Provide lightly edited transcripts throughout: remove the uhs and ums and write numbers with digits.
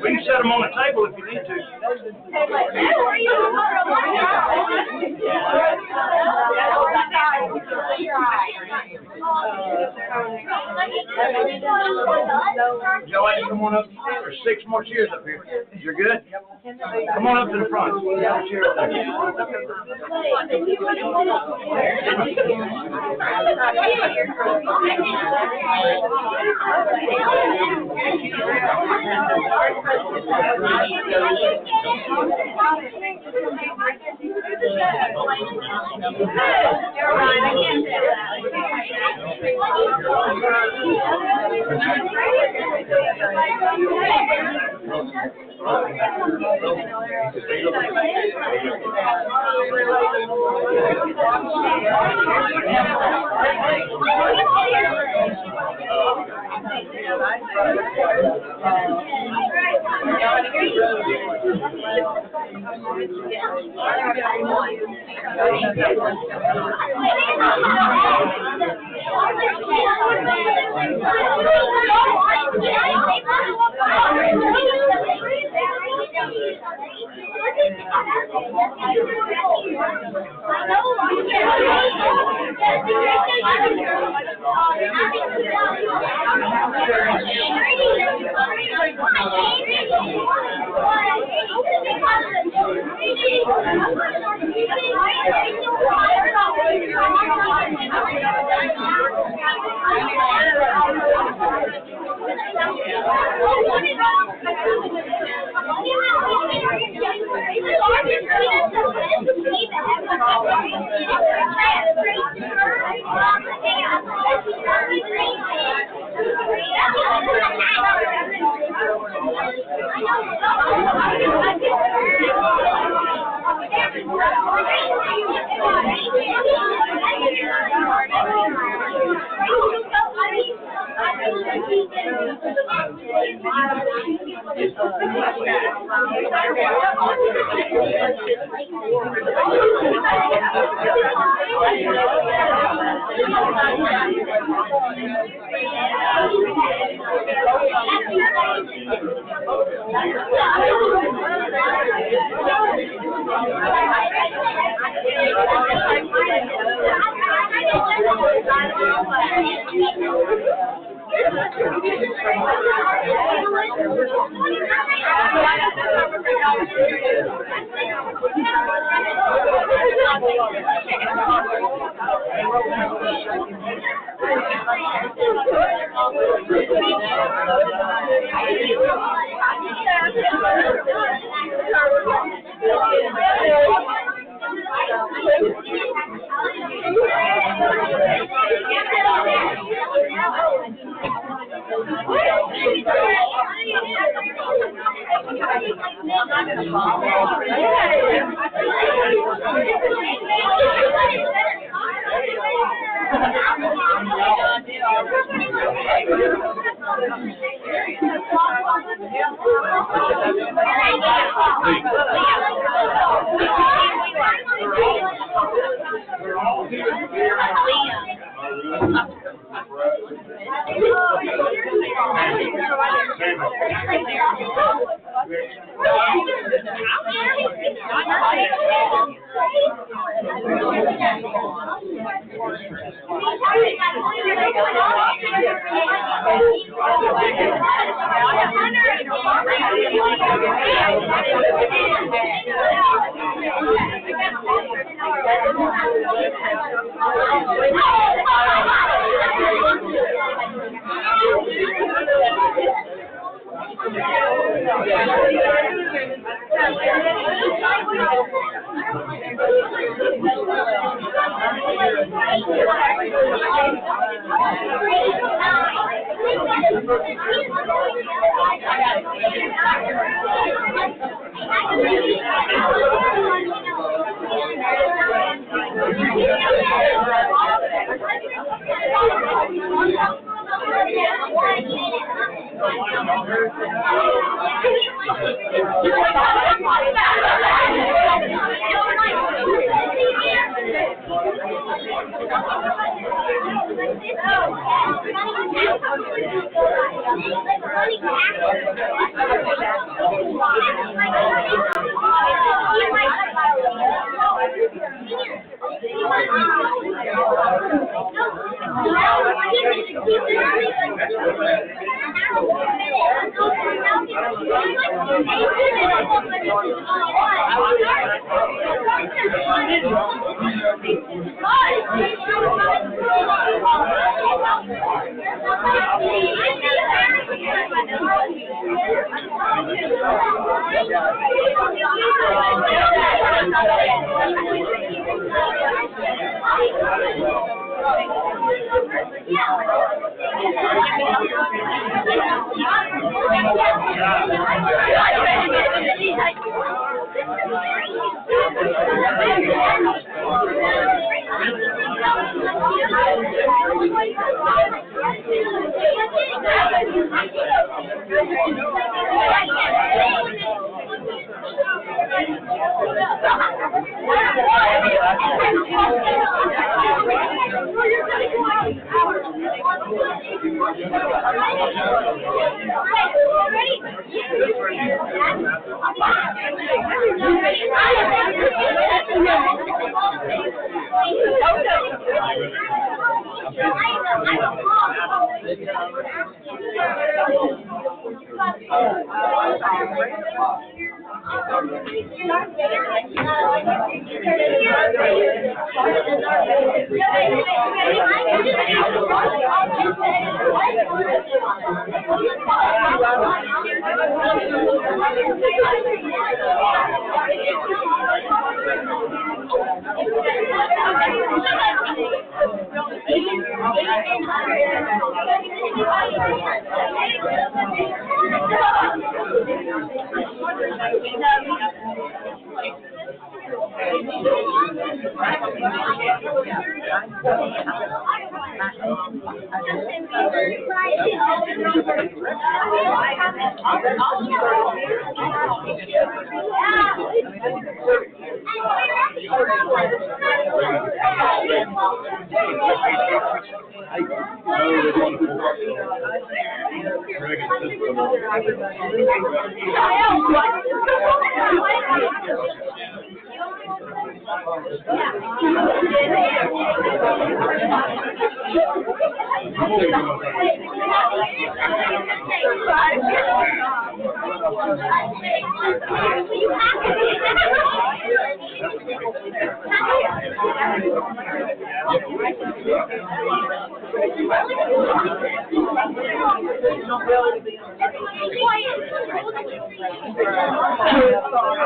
We can set them on the table if you need to. Joanne, come on up. There's 6 more chairs up here. You're good? Come on up to the front. Chair up there. I'd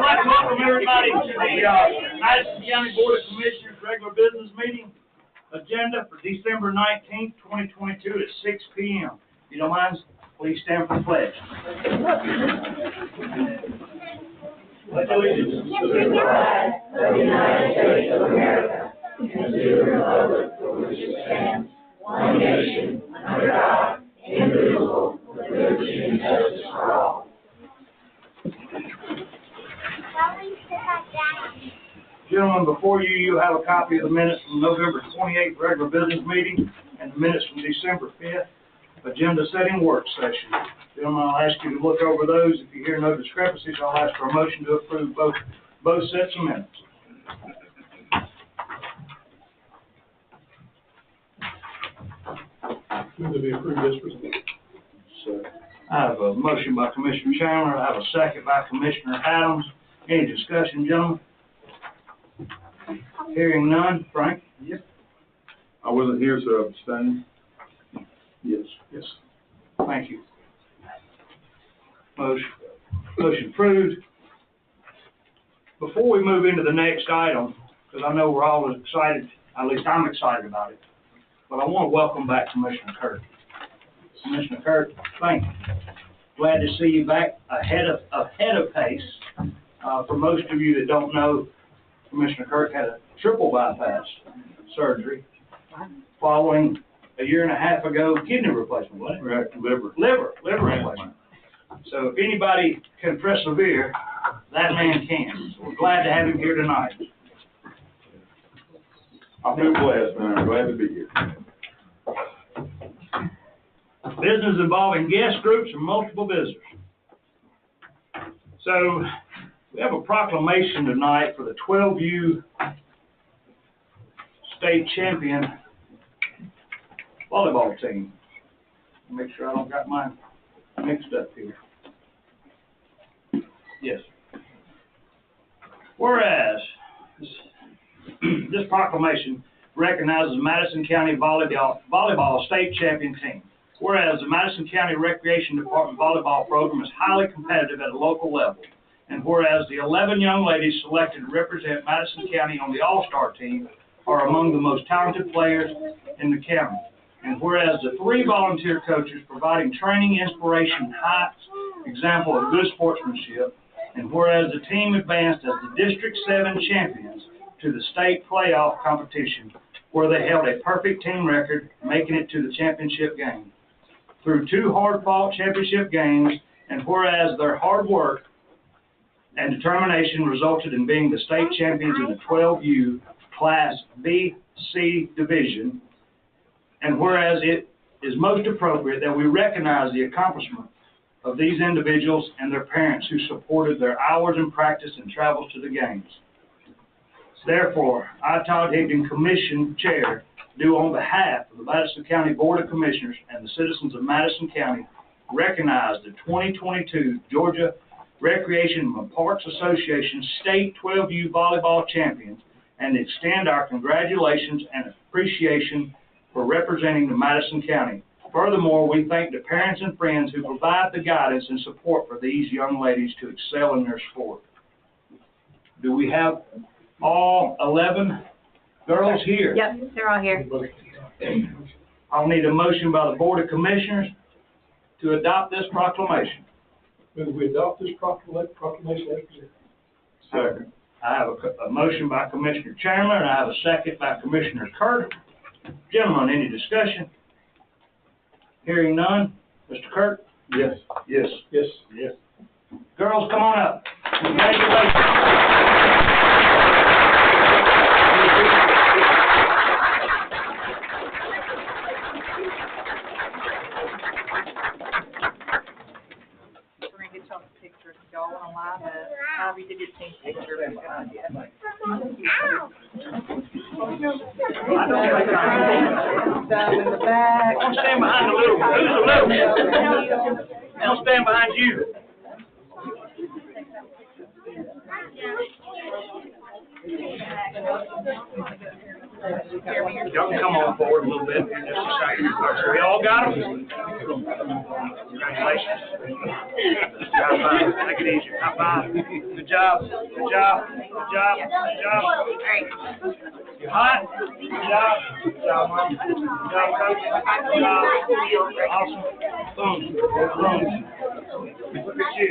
like to welcome everybody to the Madison County Board of Commissioners regular business meeting agenda for December 19th, 2022 at 6 p.m. If you don't mind, please stand for the pledge. Pledge allegiance to the flag of the United States of America and to the republic for which it stands, one nation, under God, indivisible, with liberty and justice for all. Gentlemen, before you have a copy of the minutes from November 28th regular business meeting and the minutes from December 5th agenda setting work session. Gentlemen, I'll ask you to look over those. If you hear no discrepancies, I'll ask for a motion to approve both sets of minutes. Move to be approved as presented. I have a motion by Commissioner Chandler. I have a second by Commissioner Adams. Any discussion, gentlemen? Hearing none. Frank? Yes. I wasn't here, so abstain. Yes. Yes. Thank you. Motion approved. Before we move into the next item, because I know we're all excited, at least I'm excited about it, but I want to welcome back Commissioner Kurt. Commissioner Kurt, thank you. Glad to see you back ahead of pace. For most of you that don't know, Commissioner Kirk had a triple bypass surgery following a year and a half ago kidney replacement, wasn't it? Right, liver Replacement. So if anybody can persevere, that man can. So we're glad to have him here tonight. I feel blessed, man. I'm glad to be here. Business involving guest groups and multiple visitors. So we have a proclamation tonight for the 12U state champion volleyball team. Make sure I don't got mine mixed up here. Yes. Whereas this proclamation recognizes Madison County volleyball state champion team. Whereas the Madison County Recreation Department volleyball program is highly competitive at a local level. And whereas the 11 young ladies selected to represent Madison County on the All-Star team are among the most talented players in the county. And whereas the 3 volunteer coaches providing training, inspiration, high example of good sportsmanship, and whereas the team advanced as the District 7 champions to the state playoff competition, where they held a perfect team record, making it to the championship game. Through 2 hard-fought championship games, and whereas their hard work and determination resulted in being the state champions in the 12U Class B-C division, and whereas it is most appropriate that we recognize the accomplishment of these individuals and their parents who supported their hours in practice and travels to the games. Therefore, I, Todd Higdon, Commission Chair, do on behalf of the Madison County Board of Commissioners and the citizens of Madison County recognize the 2022 Georgia Recreation and Parks Association State 12U Volleyball Champions and extend our congratulations and appreciation for representing the Madison County. Furthermore, we thank the parents and friends who provide the guidance and support for these young ladies to excel in their sport. Do we have all 11 girls here? Yep, they're all here. I'll need a motion by the Board of Commissioners to adopt this proclamation. Move we adopt this proclamation as presented. Second. I have a motion by Commissioner Chandler, and I have a second by Commissioner Kurt. Gentlemen, any discussion? Hearing none. Mr. Kirk? Yes. Yes. Yes. Yes. Girls, come on up. Congratulations. We're gonna get y'all a picture. If y'all wanna line up, however you did your team picture, that's a good idea. Down in the back. I'm stand behind the little one. Who's the little one? I'll stand behind you. Y'all can come on forward a little bit here just a second. We all got them? Congratulations. High five. Take it easy. High five. Good job. Good job. Good job. Good job. You hot? Good job. Good job, Mom. Good job, Coach. Good job. Awesome. Boom. Boom. Look at you.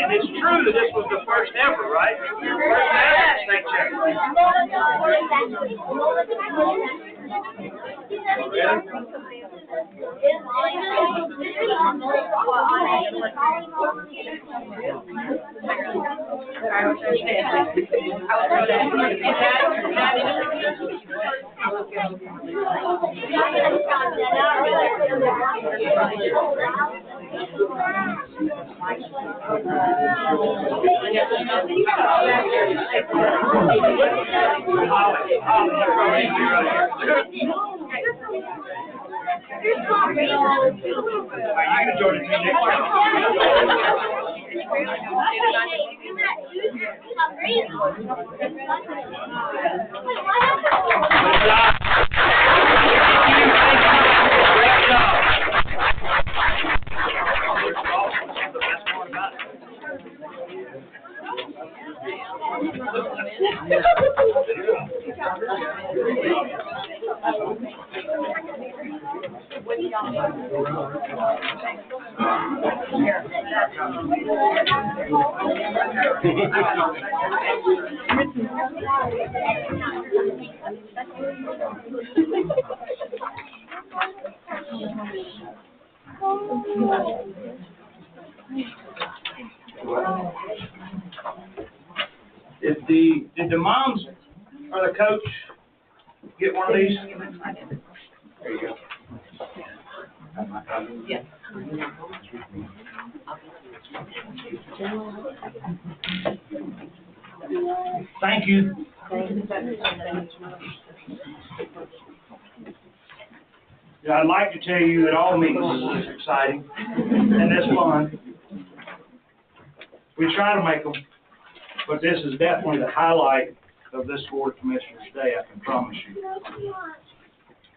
And it's true that this was the first ever, right? First ever state champion. You can join the team next Did the moms or the coach get one of these? There you go. Yes. Thank you. Yeah, I'd like to tell you that all meetings is exciting and it's fun. We try to make them, but this is definitely the highlight of this Board of Commissioners Day, I can promise you.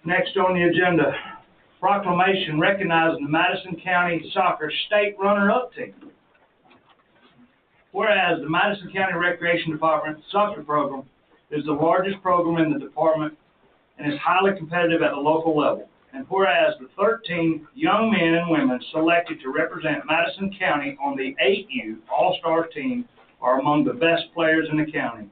Next on the agenda, proclamation recognizing the Madison County Soccer State Runner-Up Team. Whereas the Madison County Recreation Department soccer program is the largest program in the department and is highly competitive at the local level. And whereas the 13 young men and women selected to represent Madison County on the 8U All-Star team are among the best players in the county.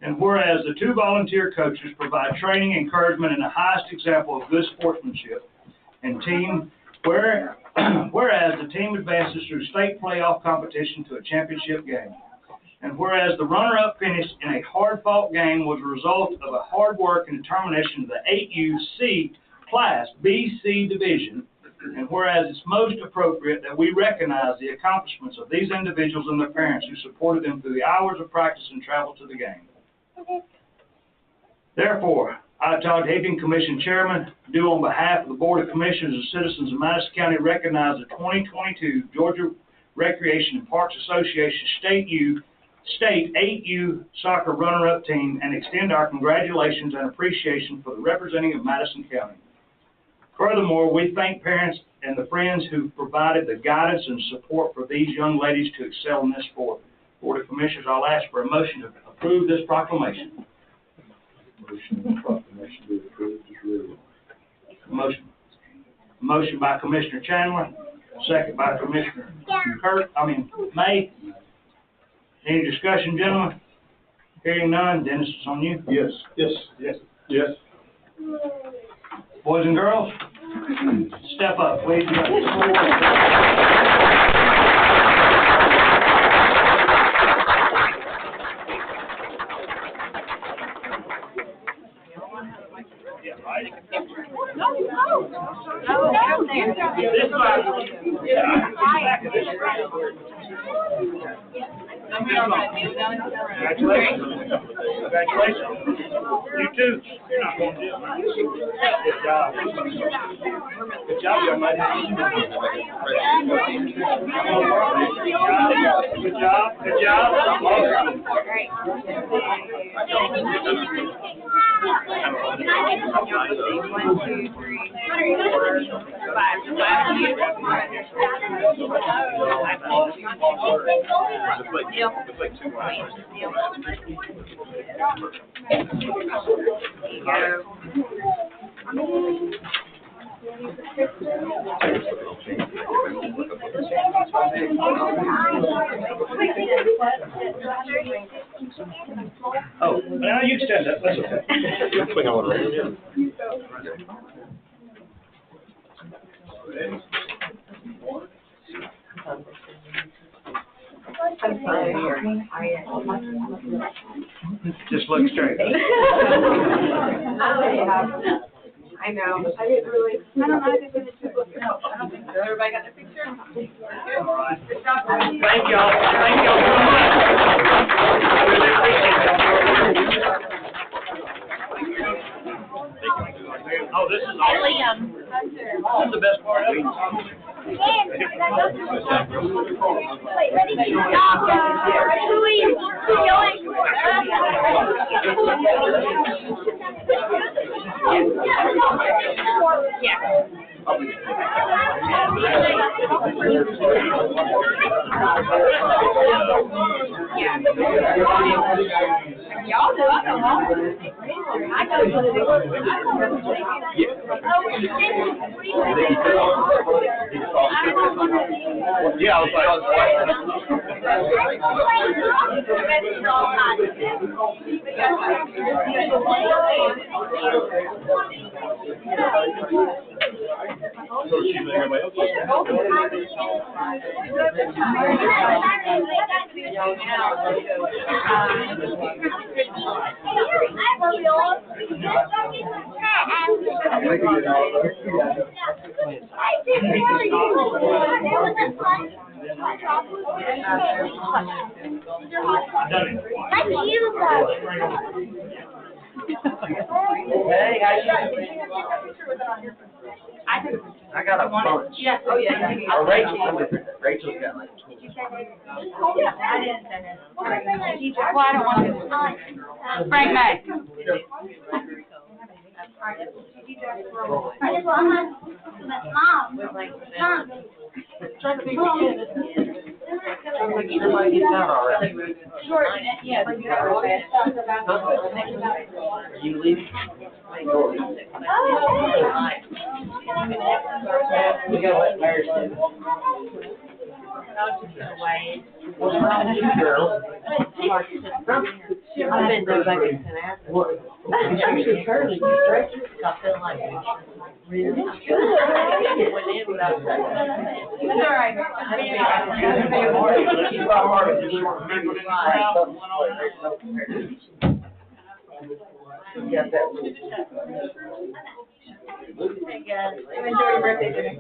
And whereas the 2 volunteer coaches provide training, encouragement, and the highest example of good sportsmanship, and whereas the team advances through state playoff competition to a championship game. And whereas the runner-up finish in a hard-fought game was a result of a hard work and determination of the 8U C Class BC Division, and whereas it's most appropriate that we recognize the accomplishments of these individuals and their parents who supported them through the hours of practice and travel to the game. Therefore, I, Todd Higgin, Commission Chairman, do on behalf of the Board of Commissioners and citizens of Madison County recognize the 2022 Georgia Recreation and Parks Association State 8U Soccer Runner-Up Team and extend our congratulations and appreciation for the representing of Madison County. Furthermore, we thank parents and the friends who provided the guidance and support for these young ladies to excel in this sport. Board of Commissioners, I'll ask for a motion to approve this proclamation. Proclamation be approved as read. Motion by Commissioner Chandler, second by Commissioner May. Any discussion, gentlemen? Hearing none, Dennis, it's on you. Yes. Yes. Yes. Yes. Boys and girls, step up, please. Congratulations. Congratulations. You too. You're not going to jail. Good job. Good job, young lady. Good job. Good job. Oh, now you can stand up. That's okay. Just look straight. I know. I didn't really. I don't know. I didn't finish the book. No, I don't think so. Everybody got their picture? All right. Thank y'all. Thank y'all so much. I really appreciate y'all. Oh, this is awesome. This is the best part of it. Y'all know I know all of it. I know what it is. Yeah, I was like, I got a bunch. Yeah, oh yeah. Rachel's got like 20. I didn't send it. Well, I don't want to. Frank May. Trying to be everybody gets out already. Short, yeah. Are you leaving? We gotta let Mary sit. Girl. I've been there back in What? She should curly stretch. I feel like really good. It's all right. She's about hard to do. Got that. Hey guys, enjoy your birthday dinner.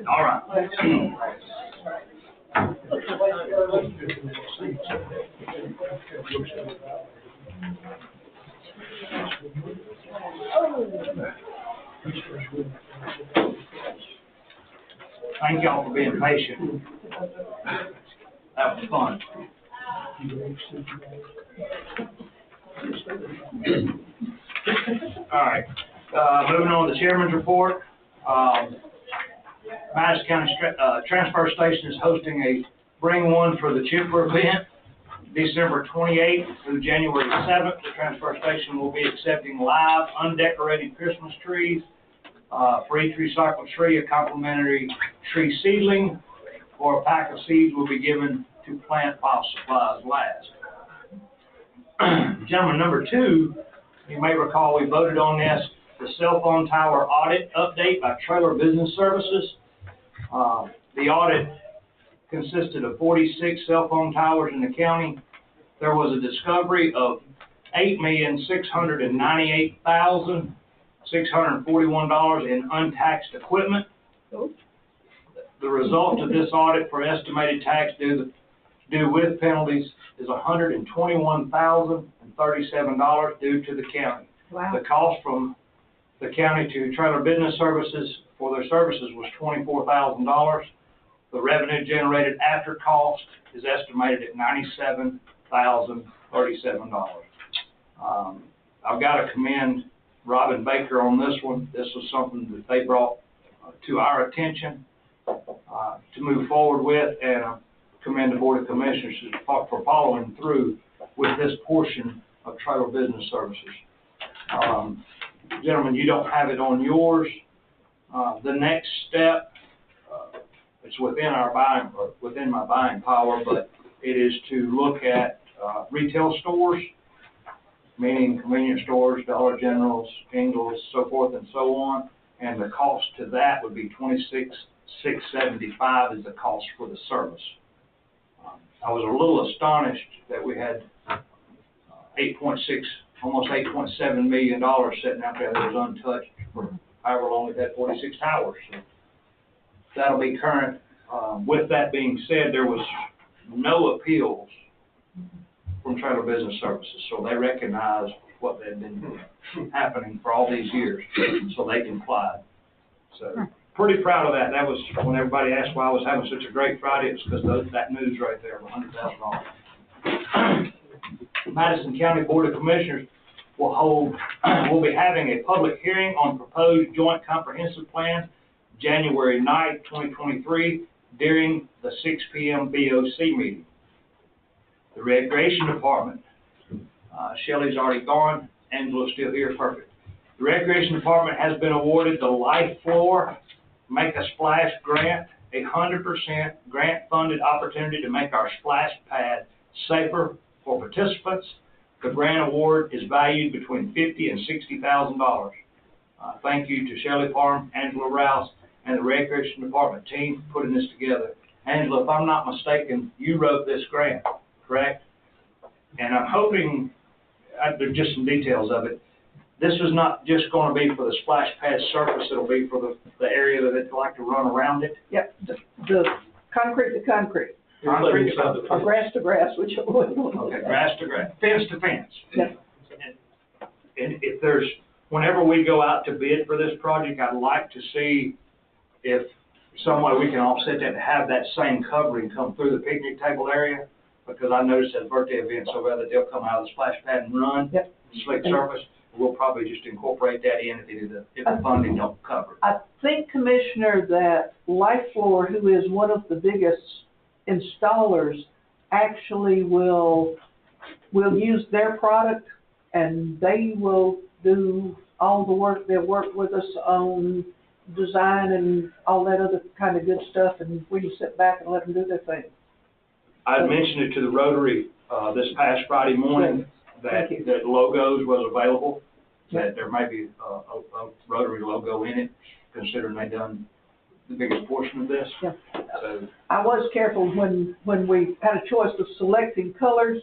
All right. Thank y'all for being patient. That was fun. All right, moving on to the chairman's report. Madison County Transfer Station is hosting a Bring One for the Chipper event, December 28th through January 7th. The transfer station will be accepting live, undecorated Christmas trees. For each recycled tree, a complimentary tree seedling or a pack of seeds will be given to plant while supplies last. Gentleman number 2, you may recall we voted on this, the cell phone tower audit update by Trailer Business Services. The audit consisted of 46 cell phone towers in the county. There was a discovery of $8,698,641 in untaxed equipment. The result of this audit for estimated tax due with penalties is $121,037 due to the county. Wow. The cost from the county to Trailer Business Services for their services was $24,000. The revenue generated after cost is estimated at $97,037. I've got to commend Robin Baker on this one. This was something that they brought to our attention to move forward with, and I commend the Board of Commissioners for following through with this portion of Trailer Business Services. Gentlemen, you don't have it on yours. The next step, it's within our buying, or within my buying power, but it is to look at retail stores, meaning convenience stores, Dollar Generals, Ingles, so forth and so on, and the cost to that would be $26,675 is the cost for the service. I was a little astonished that we had almost $8.7 million sitting out there that was untouched for however long we've had 46 towers. So that'll be current. With that being said, there was no appeals from Trailer Business Services, so they recognized what had been happening for all these years, so they complied. So pretty proud of that. That was when everybody asked why I was having such a great Friday. It's because that news right there, $100,000. Madison County Board of Commissioners will be having a public hearing on proposed joint comprehensive plan January 9th, 2023 during the 6 p.m. BOC meeting. The Recreation Department, Shelley's already gone, Angela's still here, perfect. The Recreation Department has been awarded the Life Floor Make a Splash grant, a 100% grant-funded opportunity to make our splash pad safer for participants. The grant award is valued between $50,000 and $60,000. Thank you to Shelley Parham, Angela Rouse, and the Recreation Department team for putting this together. Angela, if I'm not mistaken, you wrote this grant, correct? And I'm hoping, there's just some details of it. This is not just going to be for the splash pad surface, it'll be for the area that they'd like to run around it. Yep, the concrete to concrete, Concrete to or grass to grass, whichever one you want to Okay, say. grass to grass, fence to fence. Yep. And if whenever we go out to bid for this project, I'd like to see if some way we can offset that to have that same covering come through the picnic table area, because I noticed at birthday events over there that they'll come out of the splash pad and run. Yep. Slick surface. We'll probably just incorporate that in if the funding don't cover it. I think, Commissioner, that Life Floor, who is one of the biggest installers, actually will use their product, and they will do all the work. They'll work with us on design and all that other kind of good stuff, and we just sit back and let them do their thing. I mentioned it to the Rotary this past Friday morning that logos was available, that there may be a Rotary logo in it, considering they done the biggest portion of this. Yeah. So I was careful when we had a choice of selecting colors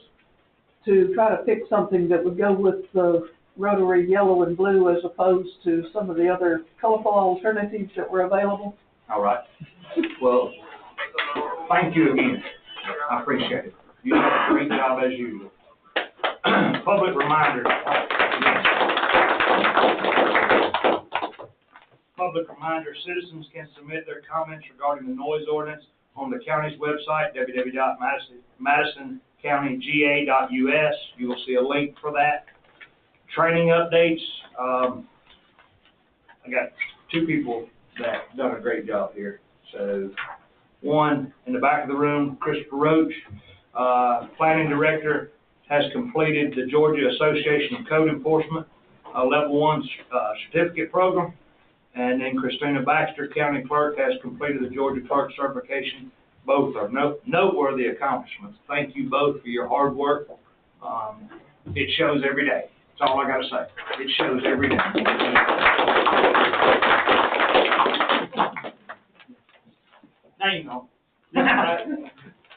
to try to pick something that would go with the Rotary yellow and blue as opposed to some of the other colorful alternatives that were available. all right. Well, thank you again. I appreciate it. You did a great job as usual. Public reminder. public reminder, citizens can submit their comments regarding the noise ordinance on the county's website, www.madisoncountyga.us. You will see a link for that. Training updates, I got two people that done a great job here. So, one, in the back of the room, Christopher Roach, planning director, has completed the Georgia Association of Code Enforcement Level 1 certificate program. And then Christina Baxter, county clerk, has completed the Georgia clerk certification. Both are noteworthy accomplishments. Thank you both for your hard work. It shows every day. That's all I got to say. It shows every day. Now you know.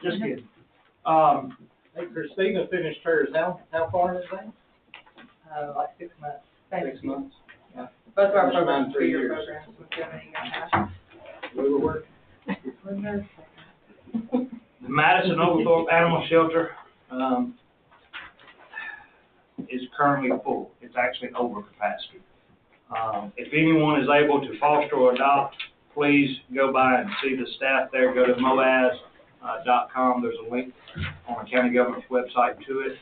Just kidding. Hey, Christina finished hers. How far is that? Like 6 months. 6 months. Both of our Mine programs, 3 2-year years. programs with Germany and Madison. We were working. The Madison Oglethorpe Animal Shelter is currently full. It's actually over capacity. If anyone is able to foster or adopt, please go by and see the staff there. Go to moaz.com. There's a link on the county government's website to it.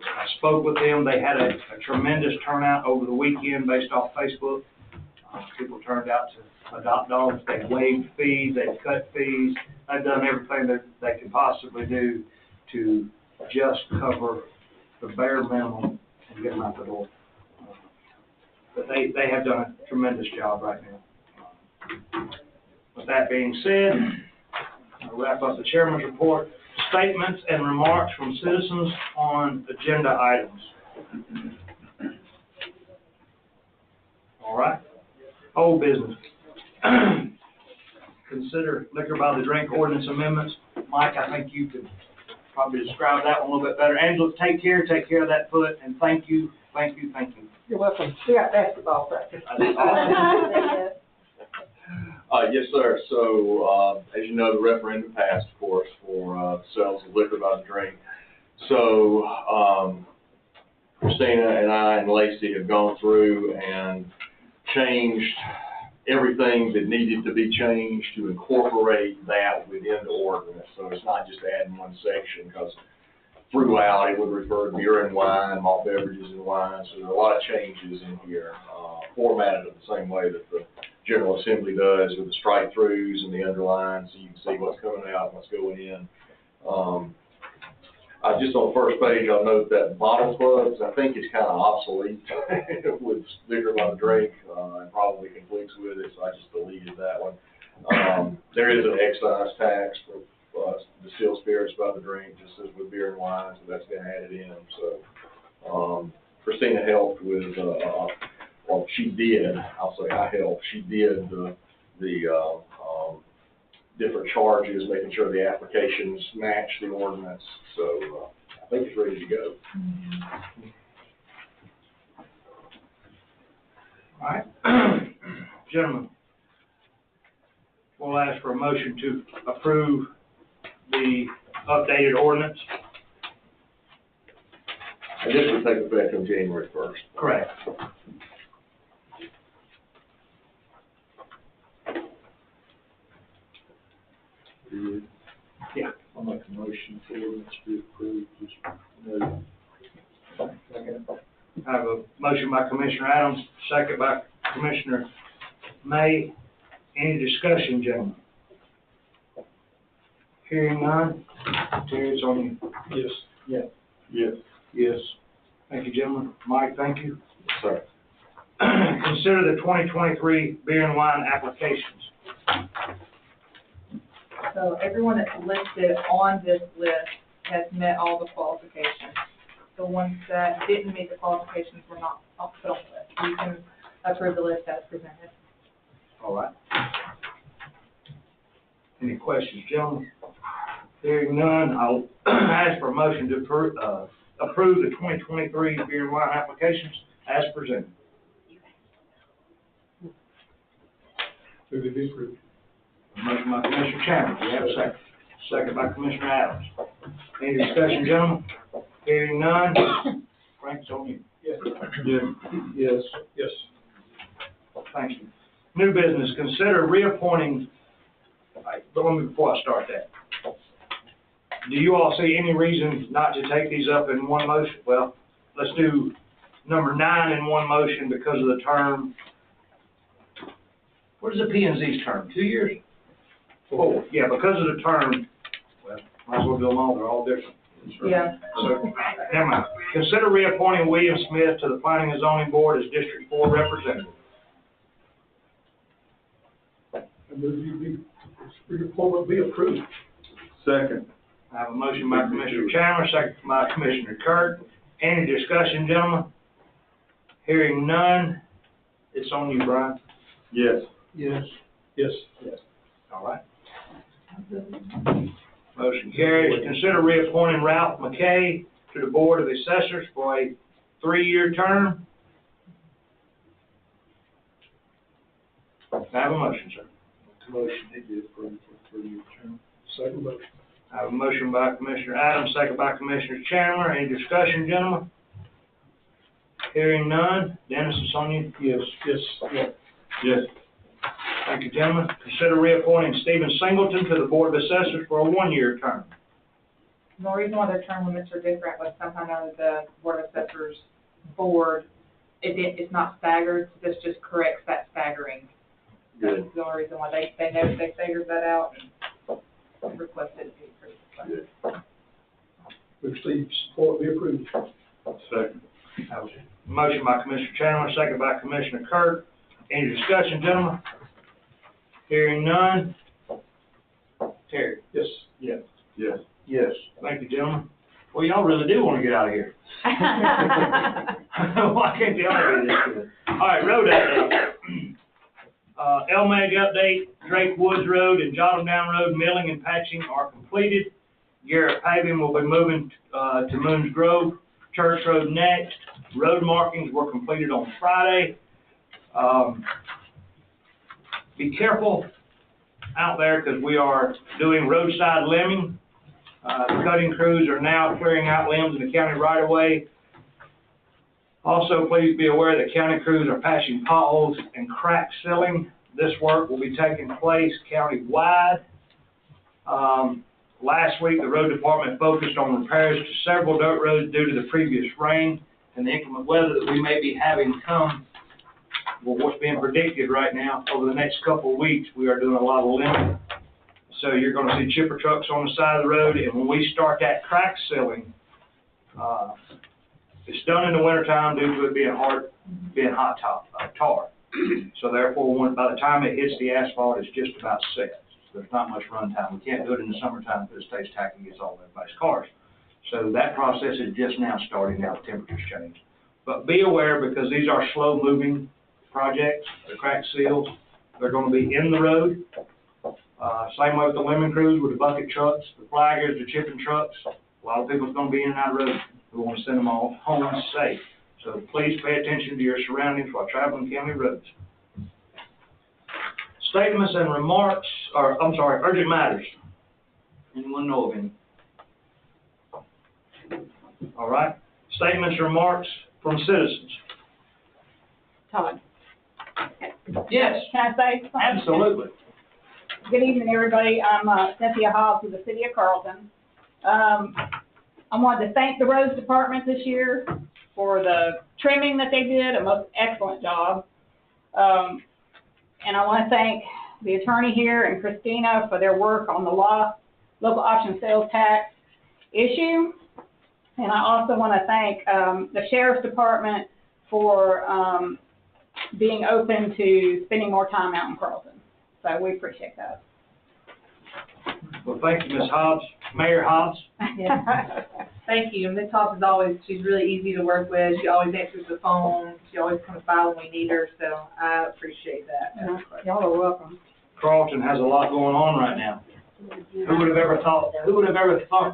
I spoke with them. They had a tremendous turnout over the weekend based off Facebook. People turned out to adopt dogs. They waived fees. They cut fees. They've done everything that they could possibly do to just cover the bare minimum and get them out the door. But they have done a tremendous job right now. With that being said, I'll wrap up the chairman's report. Statements and remarks from citizens on agenda items. All right. Old business. Consider liquor by the drink ordinance amendments. Mike, I think you could probably describe that one a little bit better. Angela, take care of that foot, and thank you. You're welcome. We got basketball practice. That's awesome. Yes, sir. So, as you know, the referendum passed, of course, for sales of liquor by the drink. So, Christina and I and Lacey have gone through and changed everything that needed to be changed to incorporate that within the ordinance. So it's not just adding one section, because throughout it would refer to beer and wine, malt beverages and wine. So there are a lot of changes in here, formatted in the same way that the General Assembly does, with the strike-throughs and the underlines, so you can see what's coming out and what's going in. Just on the first page, I'll note that bottle clubs, I think, is kind of obsolete with liquor by the drink, and probably conflicts with it, so I just deleted that one. There is an excise tax for distilled spirits by the drink, just as with beer and wine, so that's been added in. So Christina helped with, well, she did, I'll say I helped, she did the different charges, making sure the applications match the ordinance. So I think it's ready to go. All right. Gentlemen, we'll ask for a motion to approve the updated ordinance. And this will take effect on January 1st. Correct. Yeah. I'll make a motion for ordinance to be approved. I have a motion by Commissioner Adams, second by Commissioner May. Any discussion, gentlemen? Hearing none. Terry, it's on you. Yes. Yeah. Yes. Yes. Thank you, gentlemen. Mike, thank you. Sir. Consider the 2023 beer and wine applications. So everyone that's listed on this list has met all the qualifications. The ones that didn't meet the qualifications were not put on the list. You can approve the list as presented. All right. Any questions, gentlemen? Hearing none, I'll ask for a motion to approve the 2023 beer and wine applications as presented. Move it be approved. Motion by Commissioner Chambers, we have a second. Second by Commissioner Adams. Any discussion, gentlemen? Hearing none, Frank's on you. Yes. Yes. Yes. Thank you. New business, consider reappointing, all right, but let me, before I start that, do you all see any reason not to take these up in one motion? Well, let's do number 9 in one motion because of the term. What is the P and Z's term, 2 years? 4, yeah, because of the term, well, might as well do them all, they're all different. Yeah. So, never mind. Consider reappointing William Smith to the Planning and Zoning Board as District 4 representative. I move reappointment be approved. Second. I have a motion by Commissioner Chandler, second by Commissioner Kurt. Any discussion, gentlemen? Hearing none, it's on you, Brian. Yes. Yes. Yes. All right. Motion carries. Consider reappointing Ralph McKay to the Board of Assessors for a 3-year term. I have a motion, sir. Motion to be approved for 3-year term. Second motion. I have a motion by Commissioner Adams, second by Commissioner Chandler. Any discussion, gentlemen? Hearing none. Dennis, it's on you. Yes. Yes. Thank you, gentlemen. Consider reappointing Stephen Singleton to the Board of Assessors for a 1-year term. The reason why their term limits are different was somehow now that the Board of Assessors Board, it's not staggered, so this just corrects that staggering. That's Good. the only reason why they know they figured that out and requested it be approved. Good. Move Steve's support be approved. Second. That was a motion by Commissioner Chandler, second by Commissioner Kurt. Any discussion, gentlemen? Hearing none. Terry? Yes. Yes. Yes. Yes. Thank you, gentlemen. Well, y'all really do want to get out of here. Why can't y'all be this good? All right, road update. LMAG update, Drake Woods Road and Jotham Down Road milling and patching are completed. Garrett paving will be moving to Moons Grove. Church Road next. Road markings were completed on Friday. Be careful out there because we are doing roadside limbing. The cutting crews are now clearing out limbs in the county right of way. Also, please be aware that county crews are patching potholes and crack sealing. This work will be taking place county-wide. Last week, the road department focused on repairs to several dirt roads due to the previous rain and the inclement weather that we may be having come. Well, what's being predicted right now, over the next couple of weeks, we are doing a lot of limbing. So you're gonna see chipper trucks on the side of the road, and when we start that crack sealing, it's done in the wintertime due to it being hot tar. So therefore, by the time it hits the asphalt, it's just about set. So there's not much run time. We can't do it in the summertime because it stays tacky and gets all in everybody's cars. So that process is just now starting now, the temperatures change. But be aware, because these are slow-moving projects, the crack seals, they're gonna be in the road. Same way with the lemon crews, with the bucket trucks, the flaggers, the chipping trucks. A lot of people's gonna be in and out of the road. We wanna send them all home safe. So please pay attention to your surroundings while traveling county roads. Statements and remarks, urgent matters. Anyone know of any? All right. Statements, remarks from citizens. Todd, Yes, can I say something? absolutely. Good evening, everybody. I'm Cynthia Hobbs with the City of Carlton. I wanted to thank the roads department this year for the trimming that they did, a most excellent job. And I want to thank the attorney here and Christina for their work on the local option sales tax issue. And I also want to thank the sheriff's department for being open to spending more time out in Carlton. So we appreciate that. Well, thank you, Ms. Hobbs, Mayor Hobbs. Thank you. Ms. Hobbs is always, she's really easy to work with. She always answers the phone. She always comes by when we need her, so I appreciate that. Y'all are welcome. Carlton has a lot going on right now. Who would have ever thought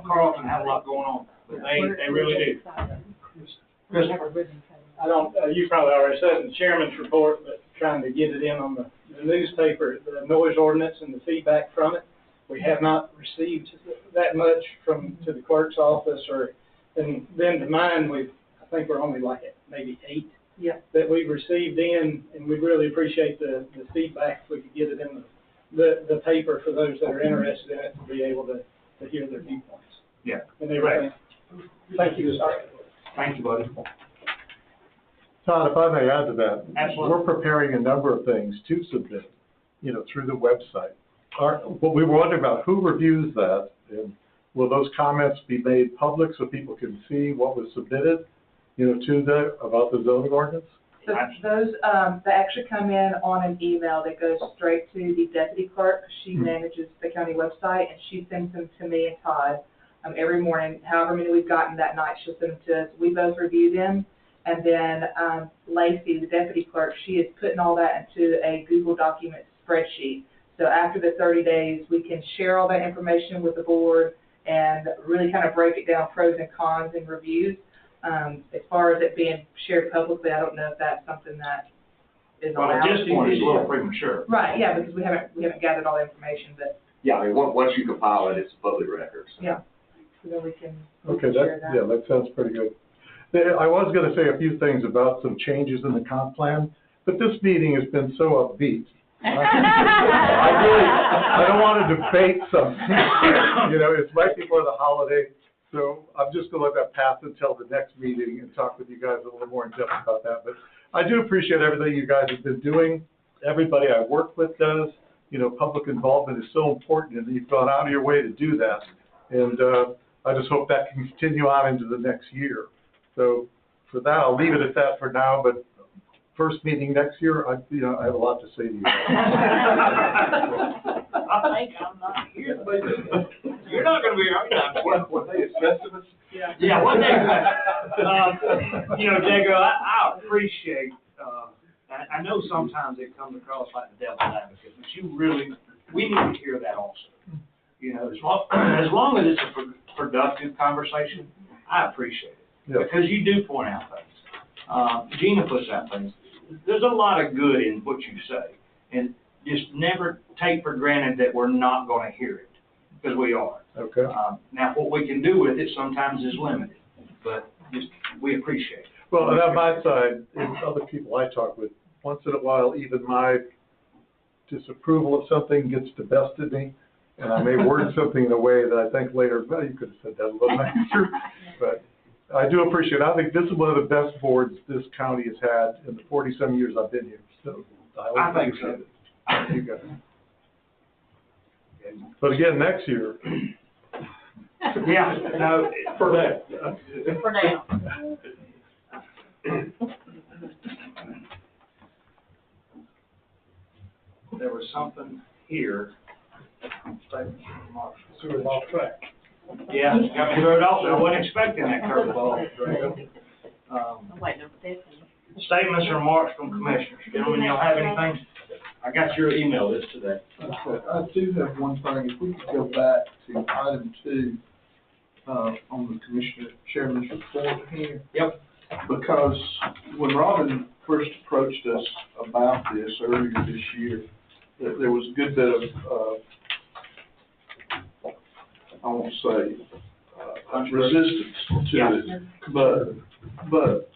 Carlton had a lot going on? But they really do. Chris? I don't, you probably already said in the chairman's report, but trying to get it in on the newspaper, the noise ordinance and the feedback from it. We have not received that much to the clerk's office, and then to mine, I think we're only like at maybe 8 Yeah. that we've received in, and we'd really appreciate the feedback if we could get it in the paper for those that are interested in it to be able to hear their viewpoints. Yeah. And everything. Thank you, sir. Thank you, buddy. Todd, if I may add to that. Absolutely. We're preparing a number of things to submit, through the website. What we were wondering about, who reviews that? And will those comments be made public so people can see what was submitted, about the zoning ordinance? So those, they actually come in on an email that goes straight to the deputy clerk. She manages the county website, and she sends them to me and Todd, every morning. However many we've gotten that night, she'll send them to us. We both review them. And then, Lacey, the deputy clerk, she is putting all that into a Google document spreadsheet. So after the 30 days, we can share all that information with the board and really kind of break it down, pros and cons and reviews. As far as it being shared publicly, I don't know if that's something that is Well, allowed. at this point, it's a little premature. Right, yeah, because we haven't gathered all the information, but, Yeah, I mean, once you compile it, it's public record. So. yeah. So then we can Okay, share that. that sounds pretty good. I was gonna say a few things about some changes in the comp plan, but this meeting has been so upbeat. I don't wanna debate something, it's right before the holiday, so I'm just gonna let that pass until the next meeting and talk with you guys a little more in depth about that. But I do appreciate everything you guys have been doing. Everybody I work with does. Public involvement is so important, and you've gone out of your way to do that. And I just hope that can continue on into the next year. So for that, I'll leave it at that for now, but first meeting next year, I have a lot to say to you. I think I'm not here. You're not gonna be here. What day is Festivus? Yeah, one day. Jago, I appreciate, I know sometimes it comes across like the devil's advocate, but we need to hear that also. As long as it's a productive conversation, I appreciate it. Yeah. Because you do point out things. Gina puts out things. There's a lot of good in what you say, and just never take for granted that we're not gonna hear it, because we are. Okay. Now, what we can do with it sometimes is limited, but we appreciate it. Well, and on my side, and other people I talk with, once in a while, even my disapproval of something gets the best of me, and I may word something in a way that I think later, well, you could have said that a little nicer, but I do appreciate it. I think this is one of the best boards this county has had in the 40-some years I've been here, so I think so. appreciate it. You guys. But again, next year. Yeah, no, For that. For now. there was something here. So we're off track. Yeah, got me thrown off there. I wasn't expecting that curveball. I'm waiting on this. Statements or remarks from commissioners. Gentlemen, y'all have anything? I got your email list today. I do have one thing, if we could go back to item 2, on the commissioner chairman's report here. Yep. Because when Robin first approached us about this earlier this year, there was a good bit of, I won't say, resistance to it. But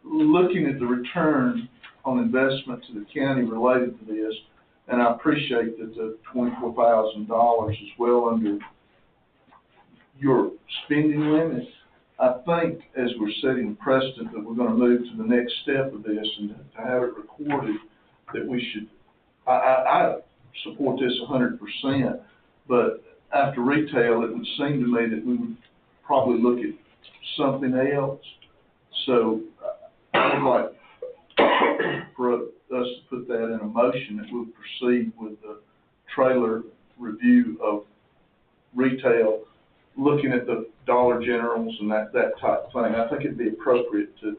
looking at the return on investment to the county related to this, and I appreciate that the $24,000 is well under your spending limit. I think as we're setting precedent that we're gonna move to the next step of this and to have it recorded, that we should, I support this 100%, but after retail, it would seem to me that we would probably look at something else. So I would like for us to put that in a motion that we'll proceed with the trailer review of retail, looking at the Dollar Generals and that type of thing. I think it'd be appropriate to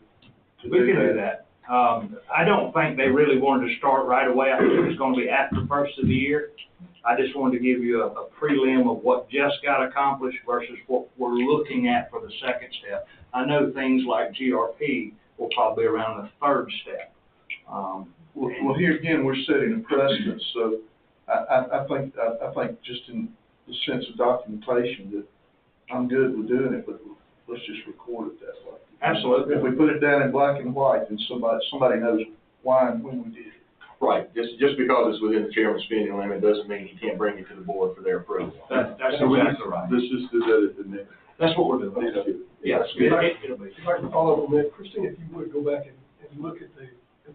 We can do that. I don't think they really wanted to start right away. I think it was gonna be after the first of the year. I just wanted to give you a prelim of what just got accomplished versus what we're looking at for the second step. I know things like GRP will probably be around the third step. Well, here again, we're setting a precedent, so I think just in the sense of documentation that I'm good with doing it, but let's just record it that way. Absolutely. If we put it down in black and white, then somebody knows why and when we did it. Right, just because it's within the chairman's spending limit doesn't mean he can't bring it to the board for their approval. That's So we exactly right. Let's just do that at the next. That's what we're doing. Yes, it'll be. If I can follow up on that, Christine, if you would go back and look at the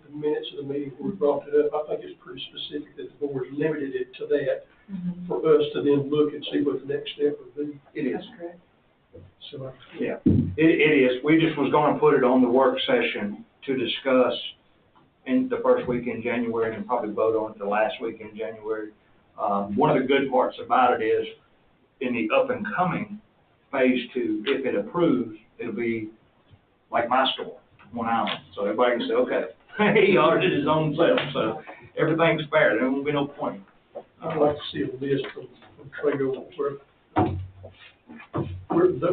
minutes of the meeting where we brought it up, I think it's pretty specific that the board limited it to that for us to then look and see what the next step would be. It is. That's correct. So, Yeah, it is. We just was gonna put it on the work session to discuss in the first week in January and probably vote on it the last week in January. One of the good parts about it is in the up and coming phase 2, if it approves, it'll be like my store, 1 island. So everybody can say, okay, he audited his own self, so everything's fair. There won't be no point. I'd like to see a list from Trago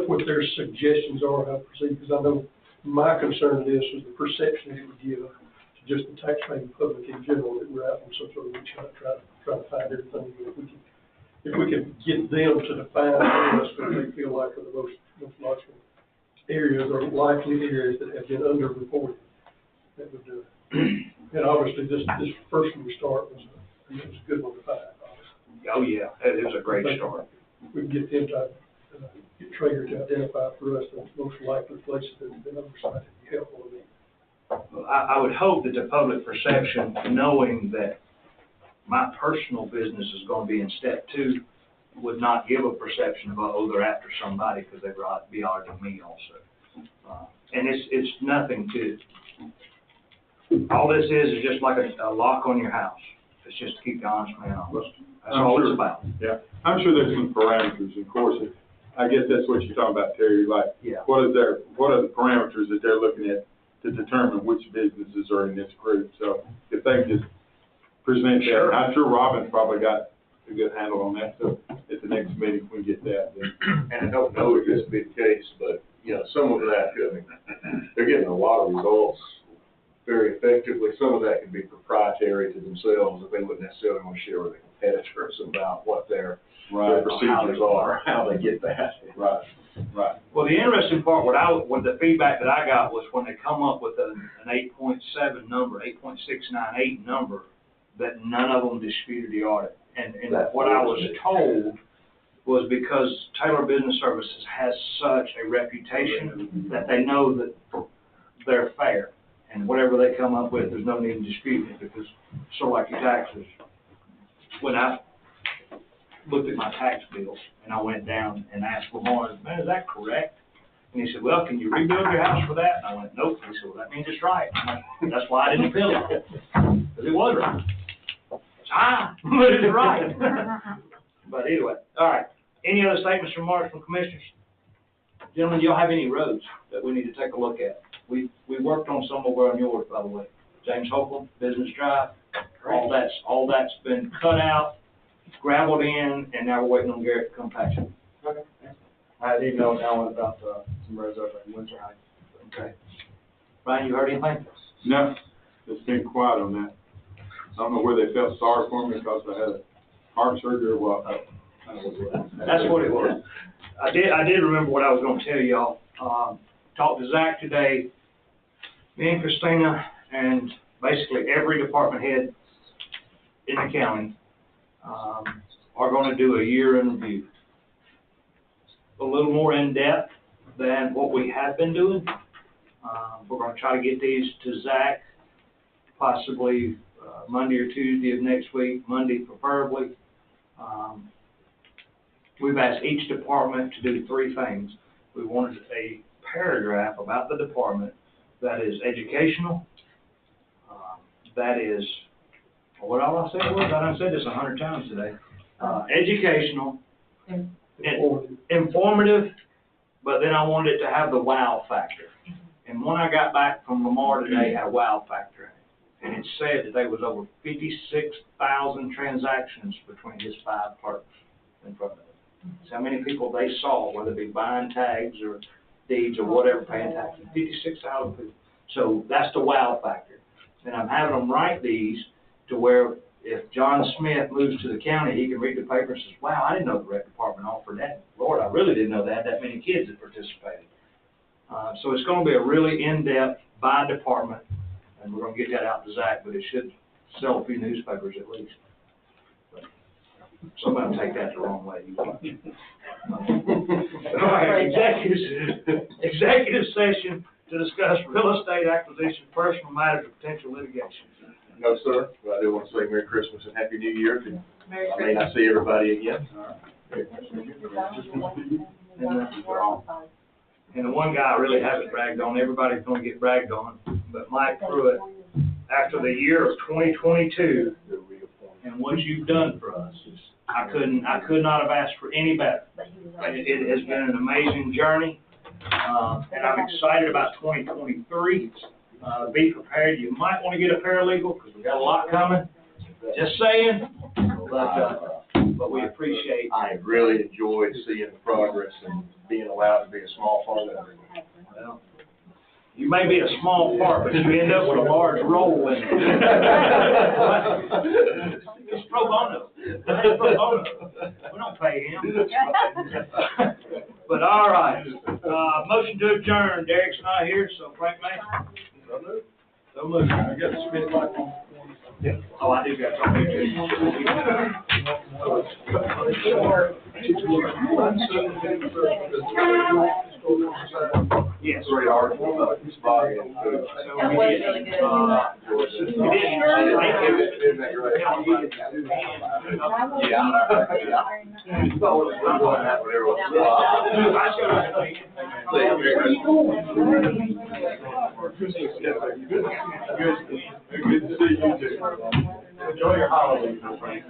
what their suggestions are, how to proceed, because I know my concern of this was the perception it would give to just the taxpaying public in general, that we're out on some sort of witch hunt, trying to find everything. If we can get them to define for us what they feel like are the most logical areas or likely areas that have been underreported, that would do it. And obviously, this first one we start was a good one to find, obviously. Oh, yeah, it was a great start. We can get them to, get Traeger to identify for us the most likely places that have been oversighted, would be helpful to me. I would hope that the public perception, knowing that my personal business is gonna be in step 2, would not give a perception of, oh, they're after somebody, because they would be auditing me also. And it's nothing to, all this is just like a lock on your house. It's just to keep the honest man honest. That's all it's about. Yeah, I'm sure there's some parameters, of course. I guess that's what you're talking about, Terry, like, Yeah. what are the parameters that they're looking at to determine which businesses are in this group? So if they just present that, Sure. I'm sure Robin's probably got a good handle on that, so at the next meeting, we get that, then. And I don't know if this will be the case, but, you know, some of that, I mean, they're getting a lot of results very effectively. Some of that can be proprietary to themselves, that they wouldn't necessarily want to share with the competitors about what their procedures are, how they get that. Right, right. Well, the interesting part, what the feedback that I got was when they come up with an 8.7 number, 8.698 number, that none of them disputed the audit. And what I was told was because Taylor Business Services has such a reputation that they know that they're fair. And whatever they come up with, there's no need in disputing it, because sort of like your taxes. When I looked at my tax bill and I went down and asked Lamar, man, is that correct? And he said, well, can you rebuild your house for that? And I went, nope. He said, well, that means it's right. I'm like, that's why I didn't bill it, because it was right. It's high, but it's right. But anyway, all right. Any other statements, remarks from commissioners? Gentlemen, do y'all have any roads that we need to take a look at? We worked on some over on yours, by the way. James Hopeland, Business Drive, all that's been cut out, gravelled in, and now we're waiting on Garrett to come patch it. Okay. I had emailed Alan about some roads over in Windsor Heights. Okay. Ryan, you heard anything? No, it's been quiet on that. I don't know where they felt sorry for me because I had a heart surgery or what. That's what it was. I did remember what I was gonna tell y'all. Talked to Zach today, me and Christina, and basically every department head in the county, are gonna do a year in review. A little more in depth than what we have been doing. We're gonna try to get these to Zach, possibly, Monday or Tuesday of next week, Monday preferably. We've asked each department to do 3 things. We wanted a paragraph about the department that is educational, that is, what all I said was, I done said this 100 times today, educational, informative, but then I wanted it to have the wow factor. And when I got back from Lamar today, had a wow factor in it. And it said that there was over 56,000 transactions between his 5 clerks in front of him. So how many people they saw, whether it be buying tags or deeds or whatever, paying taxes, 56,000 people. So that's the wow factor. And I'm having them write these to where if John Smith moves to the county, he can read the paper and says, wow, I didn't know the rec department offered that. Lord, I really didn't know they had that many kids that participated. So it's gonna be a really in-depth by department, and we're gonna get that out to Zach, but it should sell a few newspapers at least. Somebody will take that the wrong way. All right, executive session to discuss real estate acquisition, personal matters, or potential litigation. No, sir, but I do want to say Merry Christmas and Happy New Year. Merry I may not see everybody again. And the one guy I really haven't bragged on, everybody's gonna get bragged on, but Mike Pruitt, after the year of 2022, and what you've done for us, I could not have asked for any better. It has been an amazing journey, and I'm excited about 2023. Be prepared, you might wanna get a paralegal, because we got a lot coming, just saying, but we appreciate. I have really enjoyed seeing the progress and being allowed to be a small part of it. Well, you may be a small part, but you end up with a large role in it. It's pro bono. It's pro bono. We don't pay him. But all right, motion to adjourn. Derek's not here, so Frank May. So moved. I got to spend like. Oh, I do got something. Yes. 3 hours. Body and food. That was really good. Good to see you too. Enjoy your holidays, Frank.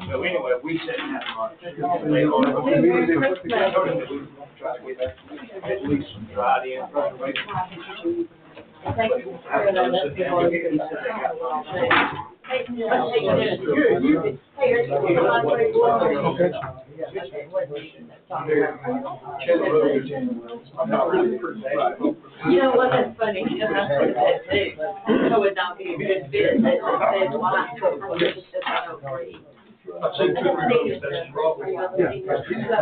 So anyway, we said that much. Try to get at least some dried in. Thank you. You know what, that's funny, because I said that too, so would not be a good fit, that said why. I've seen two reviews, that's probably. So,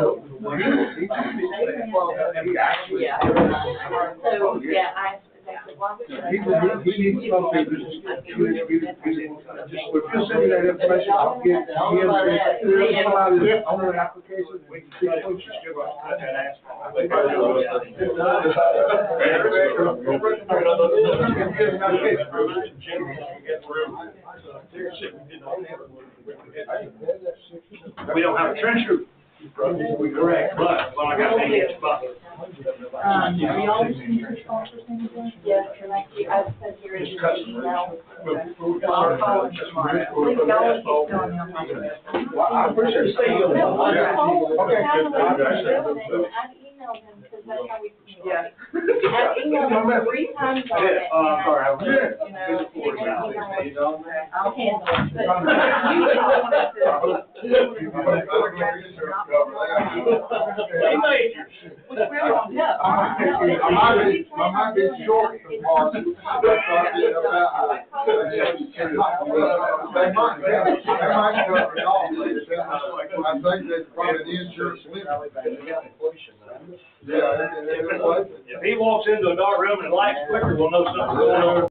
yeah, so, yeah, I. We need some people, if you send me that information, I'll get, somebody on the application. We can cut it, we still got to cut that asphalt. We don't have a trench roof. Correct, but, well, I got to make it bucket. Yes, and I sent here in the email. So I'll call him tomorrow. I appreciate seeing you. Okay. I've emailed him, because that's how we communicate. Yeah. I've emailed him 3 times already. Sorry, I I'll handle it, but I might be short some parts. They might cover it all. I think that's probably the insurance limit. Yeah. If he walks into a dark room and the lights flicker, we'll know something's going on.